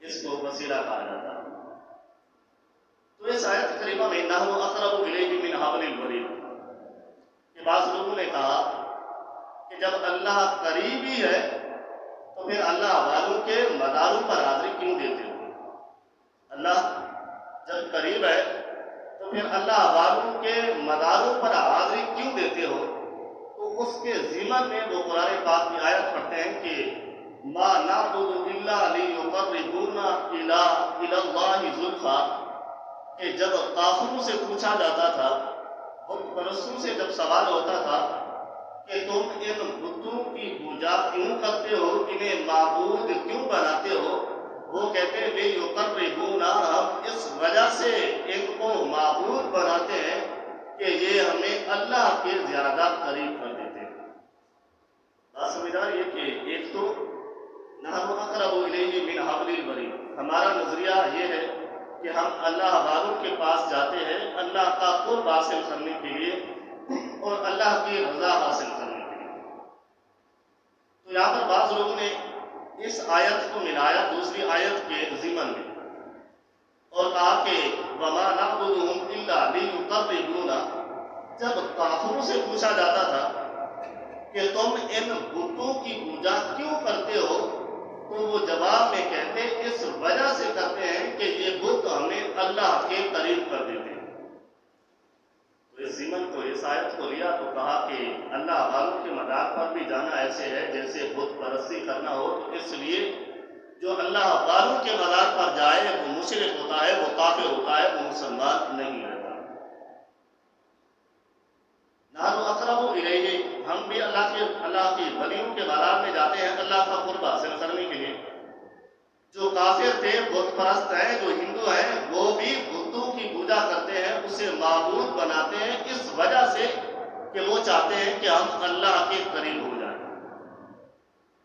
اس کو وسیلہ کہا جاتا ہے۔ تو اس آیت کریمہ میں نحن اقرب الیہ من حبل الورید کہ بعض لوگوں نے کہا کہ جب اللہ قریب ہی ہے تو پھر اللہ والوں کے مداروں پر حاضری کیوں دیتے ہو؟ اللہ جب قریب ہے تو پھر اللہ والوں کے مداروں پر حاضری کیوں دیتے ہو؟ تو اس کے ضمن میں وہ قرآن پاک کی آیت پڑھتے ہیں کہ ما نعبد الا لیقربونا الی اللہ زلفی، کہ جب کافروں سے پوچھا جاتا تھا، بت پرستوں سے جب سوال ہوتا تھا کہ تم ان بتوں کی پوجا کیوں کرتے ہو، انہیں معبود کیوں بناتے ہو، وہ کہتے ہیں لیقربونا، ہم اس وجہ سے ان کو معبود بناتے ہیں کہ یہ ہمیں اللہ کے زیادہ قریب کر دیتے ہیں۔ بات سمجھدار یہ کہ ایک تو نحن اقرب الیہ من حبل الورید، ہمارا نظریہ یہ ہے کہ ہم اللہ والوں کے پاس جاتے ہیں اللہ کا قرب حاصل کرنے کے لیے اور اللہ کی رضا حاصل کرنے کے لیے۔ تو یہاں پر بعض لوگوں نے اس آیت کو ملایا دوسری آیت کے ضمن میں اور کہا کہ وما نعبدهم الا لیقربونا، جب کافروں سے پوچھا جاتا تھا کہ تم ان بتوں کی پوجا کیوں کرتے ہو، تو وہ جواب میں کہتے اس وجہ سے کرتے ہیں کہ یہ بت ہمیں اللہ کے قریب کر دیتے ہیں۔ تو اس ضمن کو، اس آیت کو لیا تو کہا کہ اللہ والوں کے مدار پر بھی جانا ایسے ہے جیسے بت پرستی کرنا ہو، تو اس لیے جو اللہ والوں کے مدار پر جائے وہ مشرک ہوتا ہے، وہ کافر ہوتا ہے، وہ مسلمان نہیں رہتا۔ نحن اقرب الیہ، ہم بھی اللہ کی ولیوں کے مدار میں جاتے ہیں اللہ کا قرب حاصل کرنے کے لیے۔ جو کافر تھے، بت پرست ہیں، جو ہندو ہیں، وہ بھی بتوں کی پوجا کرتے ہیں، اسے معبود بناتے ہیں اس وجہ سے کہ وہ چاہتے ہیں کہ ہم اللہ کے قریب ہو جائیں۔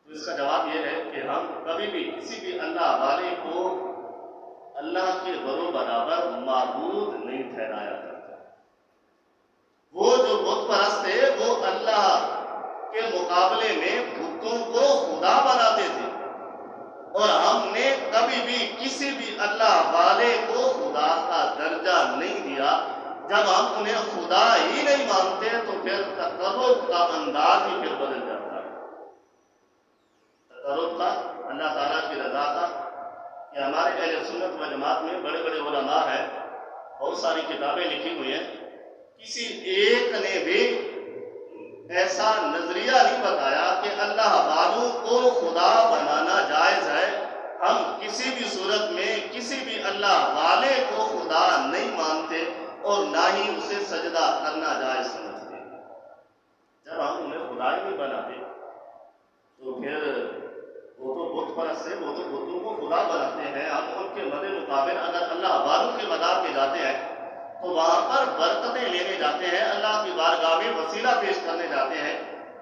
تو اس کا جواب یہ ہے کہ ہم کبھی بھی کسی بھی اللہ والے کو اللہ کے برابر معبود نہیں ٹھہرایا کرتے۔ وہ جو بت پرست تھے وہ اللہ کے مقابلے میں بتوں کو خدا بناتے تھے، اور ہم نے کبھی بھی کسی بھی اللہ والے کو خدا کا درجہ نہیں دیا۔ جب ہم انہیں خدا ہی نہیں مانتے تو پھر تقرب کا انداز ہی پھر بدل جاتا ہے۔ تقرب کا، اللہ تعالیٰ کی رضا کا، کہ ہمارے اہل سنت و جماعت میں بڑے بڑے علماء ہیں، بہت ساری کتابیں لکھی ہوئی ہیں، کسی ایک نے بھی ایسا نظریہ نہیں بتایا کہ اللہ والوں کو خدا بنانا جائز ہے۔ ہم کسی بھی صورت میں کسی بھی اللہ والے کو خدا نہیں مانتے اور نہ ہی اسے سجدہ کرنا جائز سمجھتے۔ جب ہم انہیں خدا ہی نہیں بناتے تو پھر وہ تو بت پرست سے، وہ تو بتوں کو خدا بناتے ہیں، ہم ان کے مد مقابل اگر اللہ والوں کے مدار پہ جاتے ہیں تو وہاں پر برکتیں لینے جاتے ہیں، اللہ کی بارگاہ میں وسیلہ پیش کرنے جاتے ہیں۔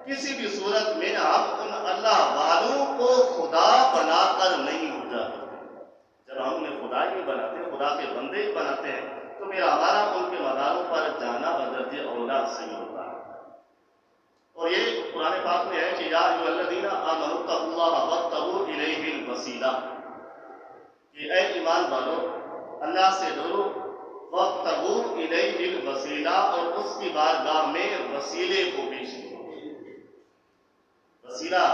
کسی بھی صورت میں ہم ان اللہ والوں کو خدا بنا کر نہیں پوجا کرتے۔ جب ہم انہیں خدا ہی نہیں بناتے، خدا کے بندے ہی بناتے ہیں، تو پھر ہمارا ان کے مداروں پر جانا بدرجہ اولا صحیح ہوتا ہے۔ اور یہ قرآن پاک میں ہے کہ یا ایھا الذین آمنوا اتقوا اللہ وابتغوا الیہ الوسیلہ، کہ اے ایمان والو اللہ سے ڈرو، وابتغوا الیہ الوسیلہ، اور اس کی بارگاہ میں وسیلے کو پیش کرو۔ وسیلہ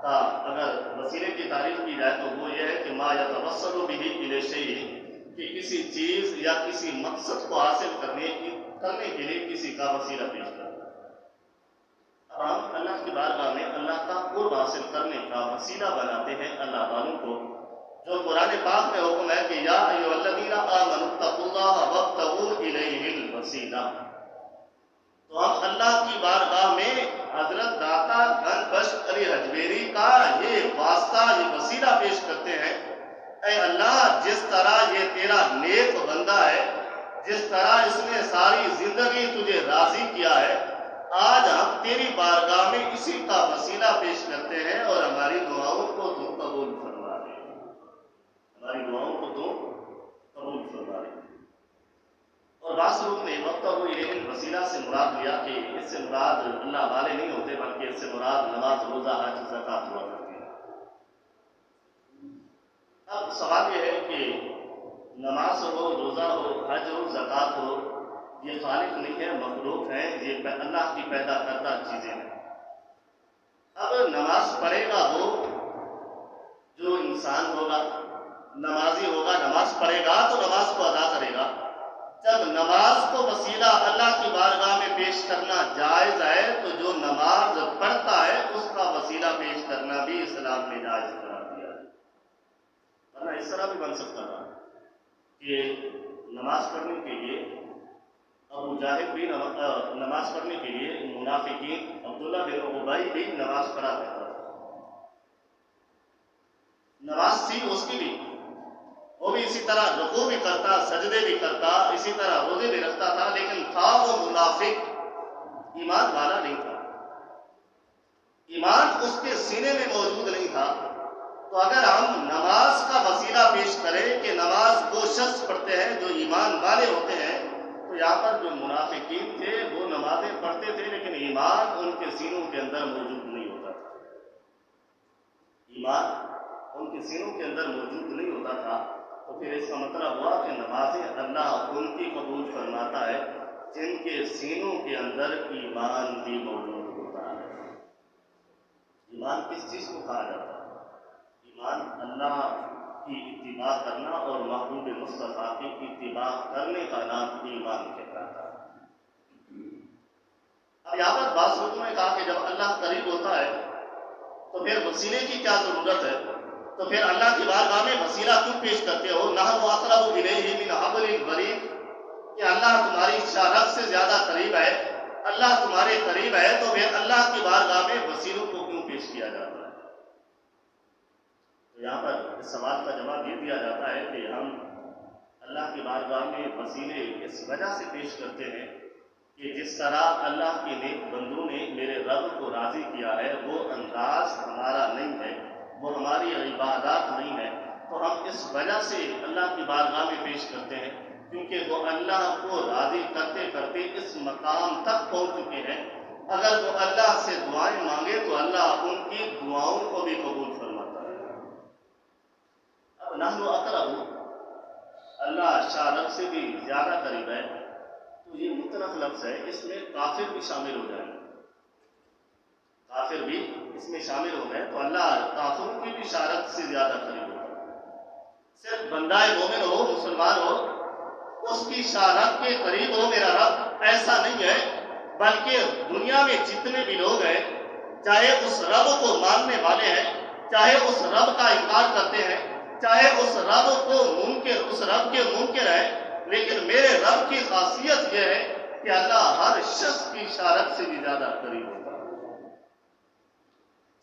کا اگر وسیلے کی تعریف کی جائے تو وہ یہ ہے کہ ما یتوسل بہ الی شیء، کہ کسی چیز یا کسی مقصد کو حاصل کرنے کے لیے کسی کا وسیلہ پیش کرنا۔ اب ہم اللہ کی بارگاہ میں اللہ کا قرب حاصل کرنے کا وسیلہ بناتے ہیں اللہ والوں کو، جو قرآن پاک میں حکم ہے کہ یا ایھا الذین آمنوا اتقوا اللہ وابتغوا الیہ الوسیلہ۔ تو ہم اللہ کی بارگاہ میں حضرت داتا گھن بخش علی حجویری کا یہ واسطہ، یہ وسیلہ پیش کرتے ہیں، اے اللہ جس طرح یہ تیرا نیک بندہ ہے، جس طرح اس نے ساری زندگی تجھے راضی کیا ہے، آج ہم تیری بارگاہ میں اسی کا وسیلہ پیش کرتے ہیں اور ہماری دعاؤں کو تو قبول فرما دے، ہماری دعاؤں کو تو قبول فرما دے۔ اور بعض لوگوں نے وابتغوا الیہ الوسیلہ سے مراد لیا کہ اس سے مراد اللہ والے نہیں ہوتے، بلکہ اس سے مراد نماز، روزہ، حج، زکوٰۃ ہوا کرتی ہے۔ اب سوال یہ ہے کہ نماز ہو، روزہ ہو، حج ہو، زکوٰۃ ہو، یہ خالق نہیں ہے، مخلوق ہیں، یہ اللہ کی پیدا کردہ چیزیں ہیں۔ اب نماز پڑھے گا وہ جو انسان ہوگا، نمازی ہوگا، نماز پڑھے گا تو نماز کو ادا کرے گا۔ جب نماز کو وسیلہ اللہ کی بارگاہ میں پیش کرنا جائز ہے تو جو نماز پڑھتا ہے اس کا وسیلہ پیش کرنا بھی اسلام میں جائز قرار دیا ہے۔ ورنہ اس طرح بھی بن سکتا تھا کہ نماز پڑھنے کے لیے ابو جاہل بھی نماز پڑھنے کے لیے منافقین عبداللہ بن ابی بھی نماز پڑھا کرتا تھا، نماز تھی اس کی بھی، وہ بھی اسی طرح رکوع بھی کرتا، سجدے بھی کرتا، اسی طرح روزے بھی رکھتا تھا، لیکن تھا وہ منافق، ایمان والا نہیں تھا، ایمان اس کے سینے میں موجود نہیں تھا۔ تو اگر ہم نماز کا وسیلہ پیش کریں کہ نماز وہ شخص پڑھتے ہیں جو ایمان والے ہوتے ہیں، تو یہاں پر جو منافقین تھے وہ نمازیں پڑھتے تھے لیکن ایمان ان کے سینوں کے اندر موجود نہیں ہوتا تھا، ایمان ان کے سینوں کے اندر موجود نہیں ہوتا تھا۔ تو پھر اس کا مطلب ہوا کہ نمازیں اللہ ان کی قبول فرماتا ہے جن کے سینوں کے اندر ایمان بھی موجود ہوتا ہے۔ ایمان کس چیز کو کہا جاتا ہے؟ ایمان اللہ کی اتباع کرنا اور محبوب مصطفیٰ کی اتباع کرنے کا نام ایمان کہلاتا ہے۔ اب یہاں پر بعض لوگوں نے کہا کہ جب اللہ قریب ہوتا ہے تو پھر وسیلے کی کیا ضرورت ہے؟ تو پھر اللہ کی بارگاہ میں وسیلہ کیوں پیش کرتے ہو؟ نحن اقرب الیہ من حبل الورید، کہ اللہ تمہاری شارب سے زیادہ قریب ہے، اللہ تمہارے قریب ہے، تو پھر اللہ کی بارگاہ میں وسیلوں کو کیوں پیش کیا جاتا ہے؟ تو یہاں پر اس سوال کا جواب یہ دیا جاتا ہے کہ ہم اللہ کی بارگاہ میں وسیلے اس وجہ سے پیش کرتے ہیں کہ جس طرح اللہ کے نیک بندوں نے میرے رب کو راضی کیا ہے وہ انداز ہمارا نہیں ہے، وہ ہماری عبادات نہیں ہے، تو ہم اس وجہ سے اللہ کی بارگاہ میں پیش کرتے ہیں کیونکہ وہ اللہ کو راضی کرتے کرتے اس مقام تک پہنچ چکے ہیں۔ اگر وہ اللہ سے دعائیں مانگے تو اللہ ان کی دعاؤں کو بھی قبول فرماتا ہے۔ اب نحن اقرب، اللہ شارب سے بھی زیادہ قریب ہے، تو یہ مطلق لفظ ہے، اس میں کافر بھی شامل ہو جائیں گے، کافر بھی اس میں شامل ہو گئے تو اللہ کافروں کی بھی شارب سے زیادہ قریب ہوگا۔ صرف بندہ مومن ہو، مسلمان ہو، اس کی شارب کے قریب ہو میرا رب، ایسا نہیں ہے، بلکہ دنیا میں جتنے بھی لوگ ہیں، چاہے اس رب کو ماننے والے ہیں، چاہے اس رب کا انکار کرتے ہیں، چاہے اس رب کو منکر، اس رب کے منکر ہیں، لیکن میرے رب کی خاصیت یہ ہے کہ اللہ ہر شخص کی شارب سے بھی زیادہ قریب ہوتا ہے۔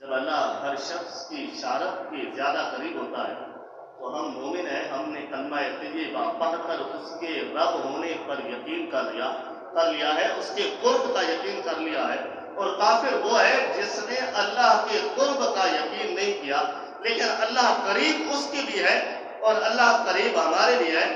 جب اللہ ہر شخص کی شارب کے زیادہ قریب ہوتا ہے تو ہم مومن ہیں، ہم نے کلمہ طیبہ پڑھ کر اس کے رب ہونے پر یقین کر لیا ہے، اس کے قرب کا یقین کر لیا ہے، اور کافر وہ ہے جس نے اللہ کے قرب کا یقین نہیں کیا، لیکن اللہ قریب اس کے بھی ہے اور اللہ قریب ہمارے بھی ہے،